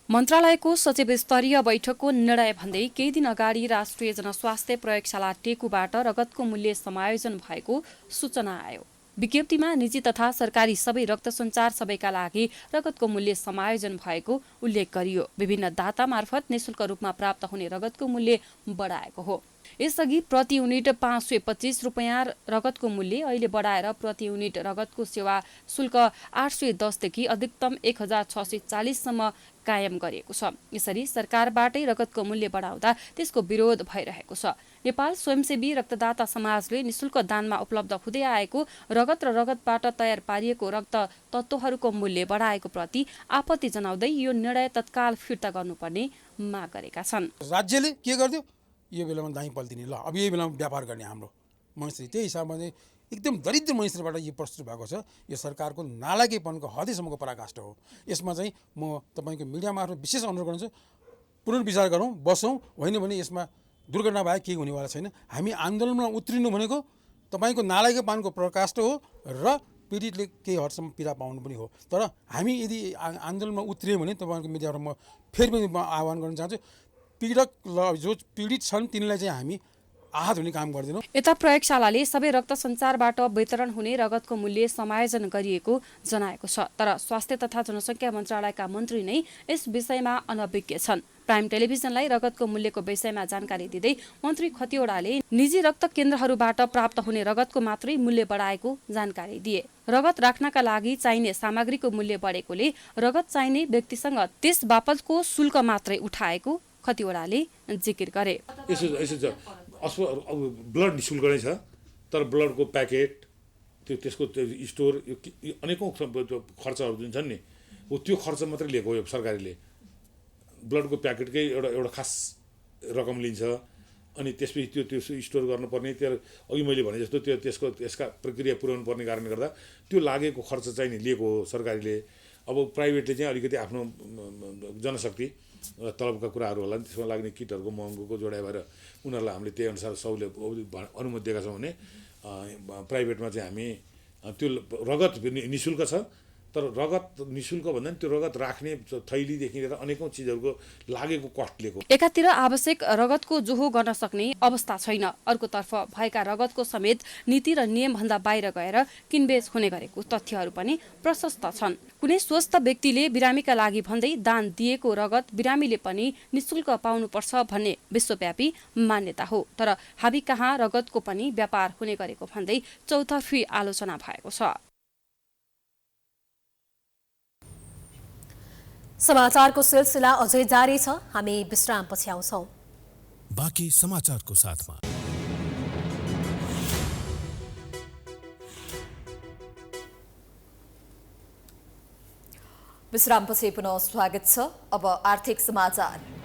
मन्त्रालयको सचिव स्तरीय बैठकको निर्णय भन्दै केही दिन अगाडि राष्ट्रिय जनस्वास्थ्य प्रयोगशाला टेकुबाट रगतको मूल्य समायोजन भएको सूचना आयो। विज्ञप्तिमा निजी तथा सरकारी सबै रक्त सञ्चार सबैका लागि रगतको मूल्य समायोजन भएको उल्लेख गरियो। विभिन्न दाता मार्फत निशुल्क रूपमा प्राप्त हुने रगतको मूल्य बढाएको हो। यसअघि प्रति युनिट 525 रुपियाँ रगतको मूल्य अहिले बढाएर प्रति युनिट रगतको सेवा शुल्क 810 देखि अधिकतम 1640 सम्म कायम गरिएको छ। यसरी सरकारबाटै रगतको मूल्य बढाउँदा त्यसको विरोध भइरहेको छ। नेपाल स्वयंसेवी रक्तदाता समाजले निशुल्क दानमा उपलब्ध हुँदै आएको रगत र रगतबाट तयार पारिएको रक्त तत्त्वहरूको मूल्य बढाएको प्रति आपत्ति जनाउँदै यो निर्णय तत्काल फिर्ता गर्नुपर्ने माग गरेका छन्। राज्यले के गर्यो? यो बेलामा दाइँ पल्टिने, ल अब यही बेलामा व्यापार गर्ने हाम्रो मन्त्री, त्यही हिसाबमा चाहिँ एकदम दरिद्र मन्त्रीबाट यो प्रस्तुत भएको छ। यो सरकारको नालायकीपनको हदैसम्मको पराकाष्ठ हो। यसमा चाहिँ म तपाईँको मिडिया मार्फत विशेष अनुरोध गर्छु, पुनर्विचार गरौँ, बसौँ। होइन भने यसमा दुर्घटना भए केही हुनेवाला छैन। हामी आन्दोलनमा उत्रिनु भनेको तपाईँको नालायकीपनको पराकाष्ठ हो र पीडितले केही हदसम्म पीडा पाउनु पनि हो। तर हामी यदि आन्दोलनमा उत्रियो भने तपाईँको मिडियाबाट म फेरि पनि आह्वान गर्न चाहन्छु, पीडक जो पीडित छन् तिनलाई चाहिँ हामी आहत हुने काम गर्दैनौँ। यता प्रयोगशालाले सबै रक्त सञ्चारबाट वितरण हुने रगतको मूल्य समायोजन गरिएको जनाएको छ। तर स्वास्थ्य तथा जनसङ्ख्या मन्त्रालयका मन्त्री नै यस विषयमा अनभिज्ञ छन्। प्राइम टेलिभिजनलाई रगतको मूल्यको विषयमा जानकारी दिँदै मन्त्री खतिवडाले निजी रक्त केन्द्रहरूबाट प्राप्त हुने रगतको मात्रै मूल्य बढाएको जानकारी दिए। रगत राख्नका लागि चाहिने सामग्रीको मूल्य बढेकोले रगत चाहिने व्यक्तिसँग त्यस बापतको शुल्क मात्रै उठाएको खतिवडाले जिकिर गरे। ब्लड निःशुल्क नै छ, तर ब्लडको प्याकेट त्यसको स्टोर अनेकौँ खर्चहरू जुन छन् नि त्यो खर्च मात्रै लिएको हो यो सरकारले। ब्लडको प्याकेटकै एउटा खास रकम लिन्छ, अनि त्यसपछि त्यो स्टोर गर्नुपर्ने, त्यो अघि मैले भने जस्तो त्यसका प्रक्रिया पुर्याउनु पर्ने कारणले गर्दा त्यो लागेको खर्च चाहिँ नि लिएको हो सरकारले। अब प्राइभेटले चाहिँ अलिकति आफ्नो जनशक्ति तलबका कुराहरू होला नि, त्यसमा लाग्ने किटहरूको महँगोको जोडाइ भएर उनीहरूलाई हामीले त्यही अनुसार सहुलियत अनुमति दिएका छौँ भने प्राइभेटमा चाहिँ हामी त्यो रगत निःशुल्क छ, तर रगत निःशुल्क भन्दा पनि त्यो रगत राख्ने थैलीदेखि लिएर अनेकौँ चिजहरूको लागेको कस्ट लिएको। एकातिर आवश्यक रगतको जोहो गर्न सक्ने अवस्था छैन, अर्कोतर्फ भएका रगतको समेत नीति र नियमभन्दा बाहिर गएर किनबेच हुने गरेको तथ्यहरू पनि प्रशस्त छन्। कुनै स्वस्थ व्यक्तिले बिरामीका लागि भन्दै दान दिएको रगत बिरामीले पनि निःशुल्क पाउनुपर्छ भन्ने विश्वव्यापी मान्यता हो। तर हामी कहाँ रगतको पनि व्यापार हुने गरेको भन्दै चौतर्फी आलोचना भएको छ। समाचारको सिलसिला अझै जारी छ, हामी विश्रामपछि आउँछौँ। बाँकी समाचारको साथमा विश्रामपछि पुनः स्वागत छ। अब आर्थिक समाचार।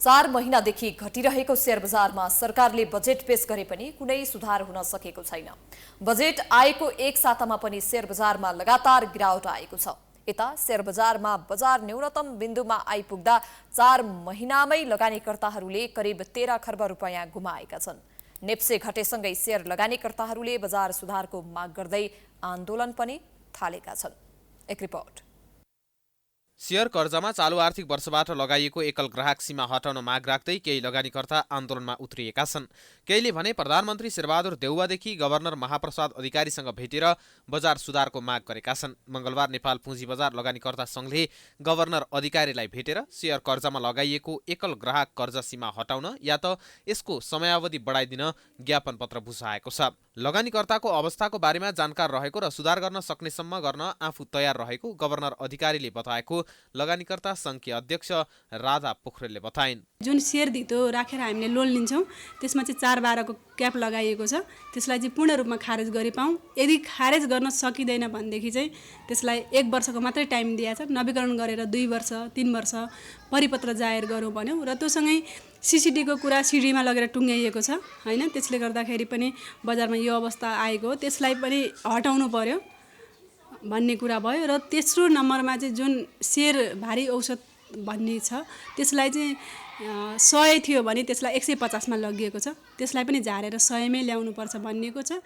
चार महिनादेखि घटिरहेको शेयर बजारमा सरकारले बजेट पेश गरे पनि कुनै सुधार हुन सकेको छैन। बजेट आएको एक सातामा पनि शेयर बजारमा लगातार गिरावट आएको छ। यता शेयर बजारमा बजार न्यूनतम बिन्दुमा आइपुग्दा 4 महिनामै लगानीकर्ताहरूले करिब 13 खर्ब रुपैयाँ गुमाएका छन्। नेप्से घटेसँगै शेयर लगानीकर्ताहरूले बजार सुधारको माग गर्दै आन्दोलन पनि थालेका छन्। एक रिपोर्ट। शेयर कर्जामा चालू आर्थिक वर्षबाट लगाइएको एकल ग्राहक सीमा हटाउन माग राख्दै केही लगानीकर्ता आन्दोलनमा उत्रिएका छन्। केहीले भने प्रधानमन्त्री शेरबहादुर देउवादेखि गभर्नर महाप्रसाद अधिकारीसँग भेटेर बजार सुधारको माग गरेका छन्। मंगलबार नेपाल पुँजी बजार लगानीकर्ता संघले गभर्नर अधिकारीलाई भेटेर शेयर कर्जामा लगाइएको एकल ग्राहक कर्जा सीमा हटाउन या त यसको समयावधि बढाइदिन ज्ञापन पत्र बुझाएको छ। लगानीकर्ताको अवस्थाको बारेमा जानकार रहेको र सुधार गर्न सक्नेसम्म गर्न आफू तयार रहेको गभर्नर अधिकारीले बताएको लगानीकर्ता संघकी अध्यक्ष राधा पोखरेलले बताइन्। जुन शेयर धितो राखेर हामीले लोन लिन्छौँ त्यसमा चाहिँ 4/12 को क्याप लगाइएको छ, त्यसलाई चाहिँ पूर्ण रूपमा खारेज गरी पाऊँ। यदि खारेज गर्न सकिँदैन भनेदेखि चाहिँ त्यसलाई 1 वर्षको मात्रै टाइम दिएको छ, नवीकरण गरेर 2 वर्ष 3 वर्ष परिपत्र जाहेर गरौँ भन्यौँ। र त्योसँगै सीसीडीको कुरा सिडीमा लगेर टुङ्ग्याइएको छ हैन। त्यसले गर्दाखेरि पनि बजारमा यो अवस्था आएको हो, त्यसलाई पनि हटाउनु पर्यो भन्ने कुरा भयो। र तेस्रो नम्बरमा चाहिँ जुन शेयर भारी औषध भन्ने छ त्यसलाई चाहिँ 100 थियो भने त्यसलाई 150 मा लगिएको छ, त्यसलाई पनि झारेर 100 मै ल्याउनुपर्छ भनिएको छ।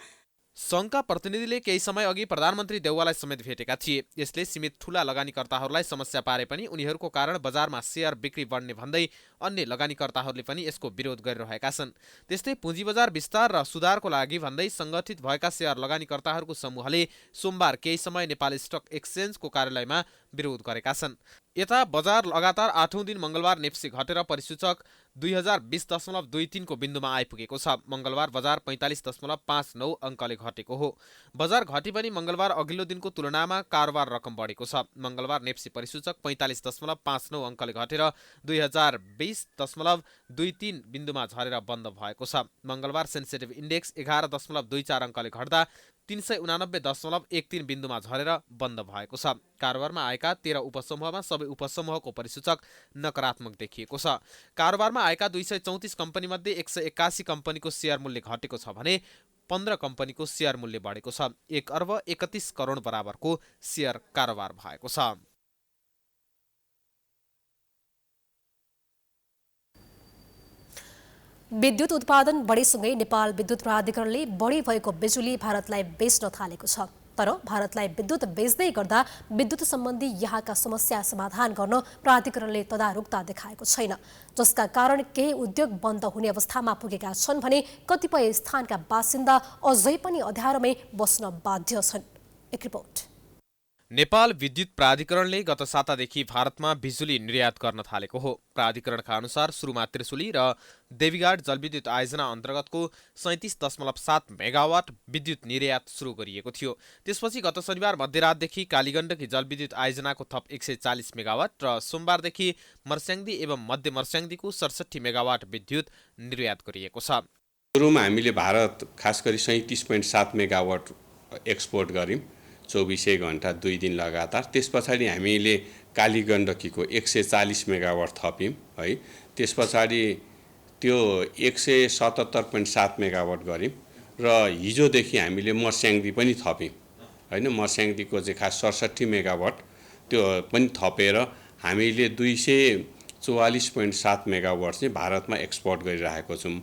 संघका प्रतिनिधिले केही समय अघि प्रधानमन्त्री देउवालाई समेत भेटेका थिए। यसले सीमित ठूला लगानीकर्ताहरूलाई समस्या पारे पनि उनीहरूको कारण बजारमा शेयर बिक्री बढ्ने भन्दै अन्य लगानीकर्ताहरूले पनि यसको विरोध गरिरहेका छन्। त्यस्तै पुँजी बजार विस्तार र सुधारको लागि भन्दै संगठित भएका शेयर लगानीकर्ताहरूको समूहले सोमबार केही समय नेपाल स्टक एक्सचेन्जको कार्यालयमा विरोध गरेका छन्। यता बजार लगातार 8औं दिन मंगलबार नेप्से घटेर परिसूचक 2020.23 को बिन्दुमा आइपुगेको छ। मंगलबार बजार 45.59 अङ्कले घटेको हो। बजार घटे पनि मंगलबार अघिल्लो दिनको तुलनामा कारोबार रकम बढेको छ। मंगलबार नेप्से परिसूचक 45.59 अङ्कले घटेर 2020.23 बिन्दुमा झरेर बन्द भएको छ। मंगलबार सेन्सेटिभ इन्डेक्स 11.24 अङ्कले घट्दा 389.13 बिन्दुमा झरेर बन्द भएको छ। कारोबारमा आएका 13 उपसमूहमा सबै उपसमूहको परिसूचक नकारात्मक देखिएको छ। कारोबारमा आएका 234 कम्पनी मध्ये 181 कम्पनीको शेयर मूल्य घटेको छ भने 15 कम्पनीको शेयर मूल्य बढेको छ। 1 अर्ब 31 करोड बराबरको शेयर कारोबार भएको छ। विद्युत उत्पादन बढेसँगै नेपाल विद्युत प्राधिकरणले बढी भएको बिजुली भारतलाई बेच्न थालेको छ। तर भारतलाई विद्युत बेच्दै गर्दा विद्युत सम्बन्धी यहाँका समस्या समाधान गर्न प्राधिकरणले तदारुकता देखाएको छैन, जसका कारण केही उद्योग बन्द हुने अवस्थामा पुगेका छन् भने कतिपय स्थानका बासिन्दा अझै पनि अँध्यारोमै बस्न बाध्य छन्। एक रिपोर्ट। नेपाल विद्युत प्राधिकरणले गत सातादेखि भारतमा बिजुली निर्यात गर्न थालेको हो। प्राधिकरणका अनुसार सुरुमा त्रिशुली र देवीघाट जलविद्युत आयोजना अन्तर्गतको 37.7 मेगावाट विद्युत निर्यात सुरु गरिएको थियो। त्यसपछि गत शनिबार मध्यरातदेखि कालीगण्डकी जलविद्युत आयोजनाको थप 140 मेगावाट र सोमबारदेखि मर्स्याङ्दी एवं मध्य मर्स्याङ्दीको 67 मेगावाट विद्युत निर्यात गरिएको छ। सुरुमा हामीले भारत खास गरी 37.7 मेगावाट एक्सपोर्ट गर्यौं 24 घण्टा 2 दिन लगातार। त्यस पछाडि हामीले कालीगण्डकीको 140 मेगावाट थप्यौं है। त्यस पछाडि त्यो 177.7 मेगावाट गर्यौं र हिजोदेखि हामीले मर्स्याङ्दी पनि थप्यौं हैन। मर्स्याङ्दीको चाहिँ खास 67 मेगावाट त्यो पनि थपेर हामीले 244.7 मेगावाट चाहिँ भारतमा एक्सपोर्ट गरिरहेको छौं।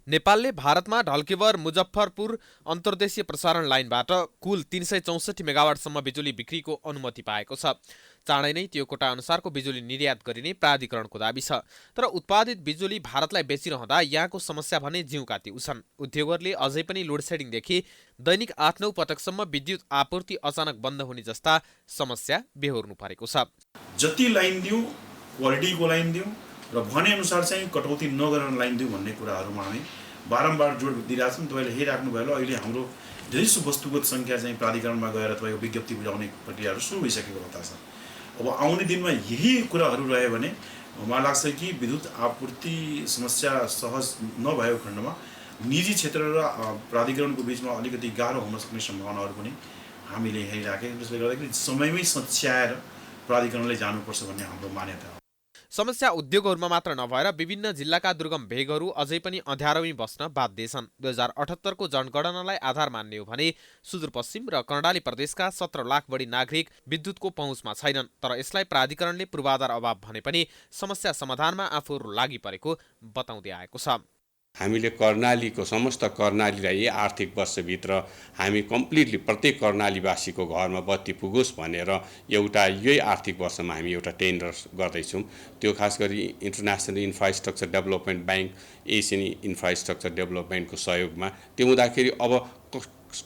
नेपालले भारतमा ढल्केवर मुजफ्फरपुर अन्तर्देशीय प्रसारण लाइनबाट कुल 364 मेगावाटसम्म बिजुली बिक्रीको अनुमति पाएको छ। चाँडै नै त्यो कोटा अनुसारको बिजुली निर्यात गरिने प्राधिकरणको दाबी छ। तर उत्पादित बिजुली भारतलाई बेचिरहँदा यहाँको समस्या भने जिउकाती उछन्। उद्योगहरूले अझै पनि लोडसेडिङदेखि दैनिक 8-9 पटकसम्म विद्युत आपूर्ति अचानक बन्द हुने जस्ता समस्या बेहोर्नु परेको छ। जति लाइन दिउँ क्वालिटीको लाइन दिउँ र भनेअनुसार चाहिँ कटौती नगरेर लाइन दिउँ भन्ने कुराहरूमा हामी बारम्बार जोड दिइरहेको छौँ। तपाईँले हेरिराख्नु भयो अहिले हाम्रो धेरैसो वस्तुगत सङ्ख्या चाहिँ प्राधिकरणमा गएर तपाईँको विज्ञप्ति बुझाउने प्रक्रियाहरू सुरु भइसकेको अवस्था छ। अब आउने दिनमा यही कुराहरू रह्यो भने मलाई लाग्छ कि विद्युत आपूर्ति समस्या सहज नभएको खण्डमा निजी क्षेत्र र प्राधिकरणको बिचमा अलिकति गाह्रो हुन सक्ने सम्भावनाहरू पनि हामीले हेरिराखेका। त्यसले गर्दाखेरि समयमै सच्याएर प्राधिकरणले जानुपर्छ भन्ने हाम्रो मान्यता हो। समस्या उद्योगहरूमा मात्र नभएर विभिन्न जिल्लाका दुर्गम भेगहरू अझै पनि अँध्यारोमै बस्न बाध्य छन्। 2078 को जनगणनालाई आधार मान्ने हो भने सुदूरपश्चिम र कर्णाली प्रदेशका 17 लाख बढी नागरिक विद्युतको पहुँचमा छैनन्। तर यसलाई प्राधिकरणले पूर्वाधार अभाव भने पनि समस्या समाधानमा आफूहरू लागि परेको बताउँदै आएको छ। हामीले कर्णालीको समस्त कर्णालीलाई आर्थिक वर्षभित्र हामी कम्प्लिटली प्रत्येक कर्णालीवासीको घरमा बत्ती पुगोस् भनेर एउटा यही आर्थिक वर्षमा हामी एउटा टेन्डर गर्दैछौँ। त्यो खास गरी international infrastructure development bank Asian infrastructure डेभलपमेन्टको सहयोगमा त्यो हुँदाखेरि अब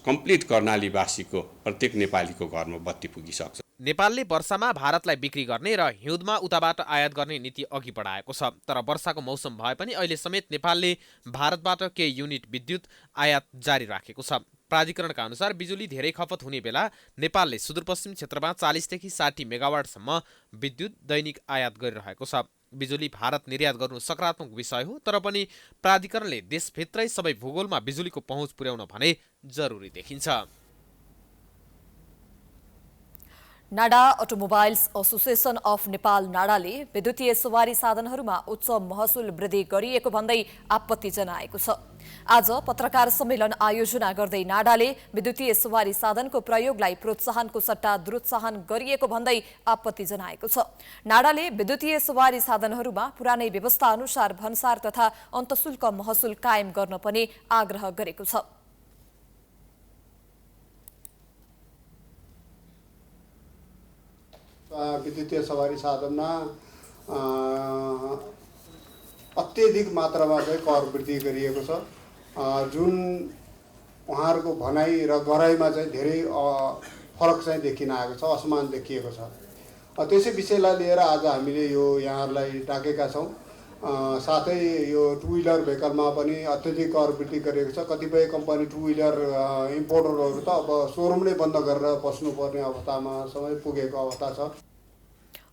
कम्प्लिट कर्णालीवासीको प्रत्येक नेपालीको घरमा बत्ती पुगिसक्छ। नेपालले वर्षामा भारतलाई बिक्री गर्ने र हिउँदमा उताबाट आयात गर्ने नीति अघि बढाएको छ। तर वर्षाको मौसम भए पनि अहिले समेत नेपालले भारतबाट केही युनिट विद्युत आयात जारी राखेको छ। प्राधिकरणका अनुसार बिजुली धेरै खपत हुने बेला नेपालले सुदूरपश्चिम क्षेत्रमा 40 देखि 60 मेगावाटसम्म विद्युत दैनिक आयात गरिरहेको छ। बिजुली भारत निर्यात गर्नु सकारात्मक विषय हो, तर पनि प्राधिकरणले देशभित्रै सबै भूगोलमा बिजुलीको पहुँच पुर्याउन भने जरुरी देखिन्छ। NADA automobiles association of Nepal नाडाले विद्युतीय सवारी साधनहरूमा उच्च महसुल वृद्धि गरिएको भन्दै आपत्ति जनाएको छ। आज पत्रकार सम्मेलन आयोजना गर्दै नाडाले विद्युतीय सवारी साधनको प्रयोगलाई प्रोत्साहनको सट्टा दुरुत्साहन गरिएको भन्दै आपत्ति जनाएको छ। नाडाले विद्युतीय सवारी साधनहरूमा पुरानै व्यवस्था अनुसार भन्सार तथा अन्तशुल्क महसुल कायम गर्न पनि आग्रह गरेको छ। विद्युतीय सवारी साधनमा अत्यधिक मात्रामा चाहिँ कर वृद्धि गरिएको छ, जुन उहाँहरूको भनाइ र गराइमा चाहिँ धेरै फरक चाहिँ देखिन आएको छ, असमान देखिएको छ। त्यसै विषयलाई लिएर आज हामीले यो यहाँहरूलाई डाकेका छौँ। साथै यो टु व्हिलर भेहिकलमा पनि अत्यधिक कर वृद्धि गरिएको छ। कतिपय कम्पनी टु व्हिलर इम्पोर्टरहरू त अब सोरुम नै बन्द गरेर बस्नुपर्ने अवस्थामा समय पुगेको अवस्था छ।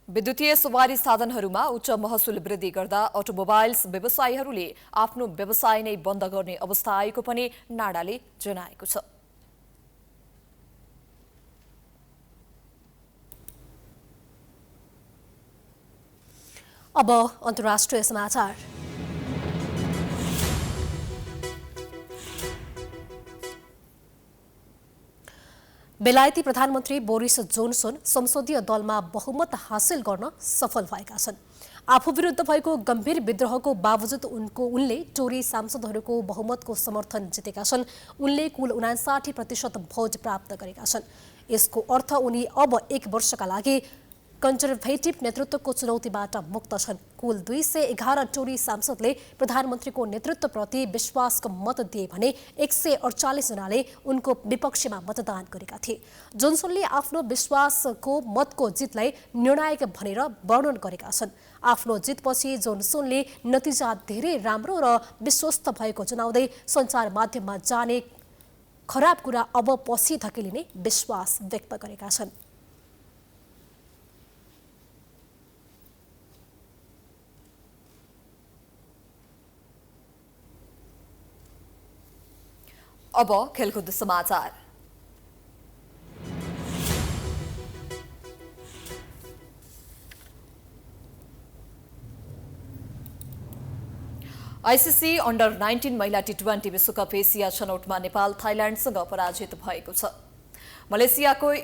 विद्युतीय सवारी साधनहरूमा उच्च महसुल वृद्धि गर्दा अटोमोबाइल्स व्यवसायीहरूले आफ्नो व्यवसाय नै बन्द गर्ने अवस्था आएको पनि नाडाले जनाएको छ। अब अन्तर्राष्ट्रिय समाचार। बेलायती प्रधानमन्त्री बोरिस जोन्सन संसदीय दलमा बहुमत हासिल गर्न सफल भएका छन्। आफू विरुद्ध भएको गम्भीर विद्रोहको बावजुद उनले टोरी सांसदहरूको बहुमतको समर्थन जितेका छन्। उनले कुल 59% भोट प्राप्त गरेका छन्। यसको अर्थ उनी अब 1 वर्षका लागि कन्जर्भेटिभ नेतृत्वको चुनौतीबाट मुक्त छन्। कुल 211 टोरी सांसदले प्रधानमन्त्रीको नेतृत्वप्रति विश्वासको मत दिए भने 148 जनाले उनको विपक्षमा मतदान गरेका थिए। जोन्सनले आफ्नो विश्वासको मतको जितलाई निर्णायक भनेर वर्णन गरेका छन्। आफ्नो जितपछि जोन्सनले नतिजा धेरै राम्रो र विश्वस्त भएको जनाउँदै सञ्चार माध्यममा जाने खराब कुरा अब पछि धकेलिने विश्वास व्यक्त गरेका छन्। अब खेलकुद समाचार। आइसिसी अन्डर 19 महिला टी20 विश्वकप एसिया छनौटमा नेपाल थाइल्याण्डसँग पराजित भएको छ। मलेसियाको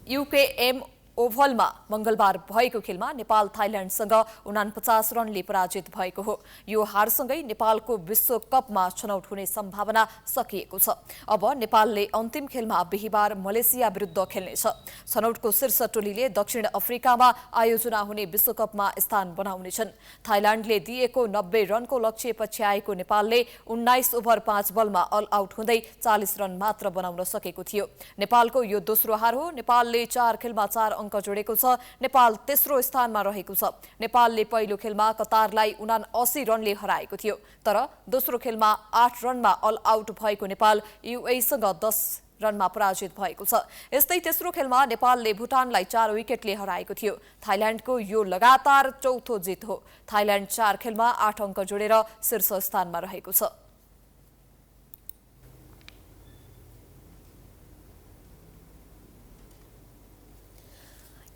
युकेएम ओभलमा मंगलबार भएको खेलमा नेपाल थाइल्याण्डसँग 49 रनले पराजित भएको हो। यो हारसँगै नेपालको विश्वकपमा छनौट हुने सम्भावना सकिएको छ। अब नेपालले अन्तिम खेलमा बिहीबार मलेसिया विरुद्ध खेल्नेछ। छनौटको शीर्ष टोलीले दक्षिण अफ्रिकामा आयोजना हुने विश्वकपमा स्थान बनाउनेछन्। थाइल्याण्डले दिएको 90 रनको लक्ष्य पछ्याएको नेपालले 19 ओभर 5 बलमा अल आउट हुँदै 40 रन मात्र बनाउन सकेको थियो। नेपालको यो दोस्रो हार हो। नेपालले 4 खेलमा 4 अंक जोडेको छ। नेपाल तेस्रो स्थानमा रहेको छ। नेपालले पहिलो खेलमा कतारलाई 79 रनले हराएको थियो, तर दोस्रो खेलमा 8 रनमा अल आउट भएको नेपाल युएईसँग 10 रनमा पराजित भएको छ। यस्तै तेस्रो खेलमा नेपालले भुटानलाई 4 विकेटले हराएको थियो। थाइल्याण्डको यो लगातार चौथो जित हो। थाइल्याण्ड 4 खेलमा 8 अंक जोडेर शीर्ष स्थानमा रहेको छ।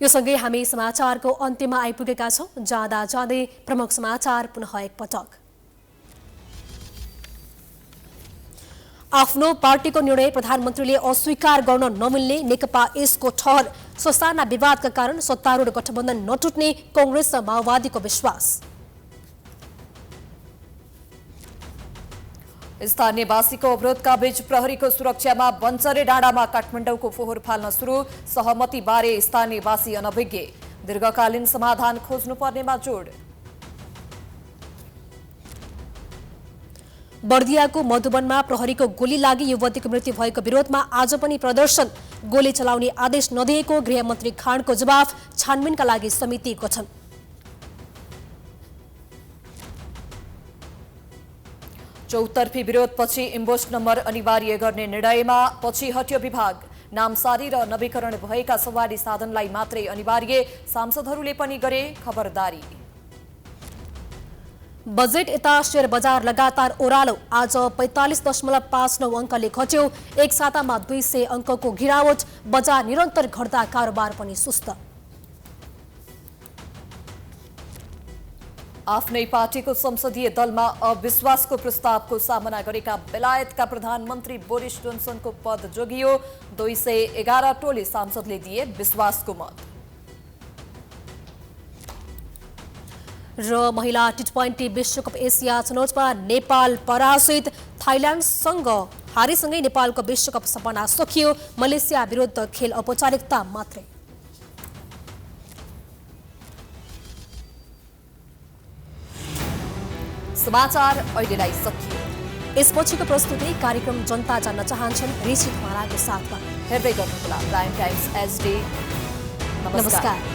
यो सँगै हामी समाचारको अन्त्यमा आइपुगेका छौं। जाँदा जाँदै प्रमुख समाचार पुनः एकपटक। आफ्नो पार्टीको निर्णय प्रधानमन्त्रीले अस्वीकार गर्न नमिल्ने नेकपा यसको ठहर। ससाना विवादका कारण सत्तारूढ गठबन्धन नटुट्ने कांग्रेस र माओवादीको विश्वास। स्थानीयवासीको अवरोधका बीच प्रहरीको सुरक्षामा बन्चरे डाँडामा काठमाडौँको फोहोर फाल्न सुरु। सहमतिबारे स्थानीयवासी अनभिज्ञ। दीर्घकालीन समाधान खोज्नुपर्नेमा जोड। बर्दियाको मधुवनमा प्रहरीको गोली लागि युवतीको मृत्यु भएको विरोधमा आज पनि प्रदर्शन। गोली चलाउने आदेश नदिएको गृहमन्त्री खानको जवाफ। छानबिनका लागि समिति गठन। चौतर्फी विरोधपछि इम्बोस्ट नम्बर अनिवार्य गर्ने निर्णयमा पछि हट्यो विभाग। नामसारी र नवीकरण भएका सवारी साधनलाई मात्रै अनिवार्य। सांसदहरूले पनि गरे खबरदारी। बजेट यता शेयर बजार लगातार ओह्रालो। आज 45.59 अंकले घट्यो। एक सातामा 200 अंकको गिरावट। बजार निरन्तर घट्दा कारोबार पनि सुस्त। आफ्नै पार्टीको संसदीय दलमा अविश्वासको प्रस्तावको सामना गरेका बेलायतका प्रधानमन्त्री बोरिस जोन्सनको पद जोगियो। 211 टोली सांसदले दिए विश्वासको मत। र महिला टी20 विश्वकप एसिया छनौटमा नेपाल पराजित। थाइल्याण्डसँग हारेसँगै नेपालको विश्वकप सपना सकियो। मलेसिया विरुद्ध खेल औपचारिकता मात्रै। समाचार अहिलेलाई सकियो। यसपछिको प्रस्तुति कार्यक्रम जनता जान्न चाहन्छन् ऋषि खराको साथमा। हेर्दै गर्नुहोला प्राइम टाइम्स एचडी। नमस्कार।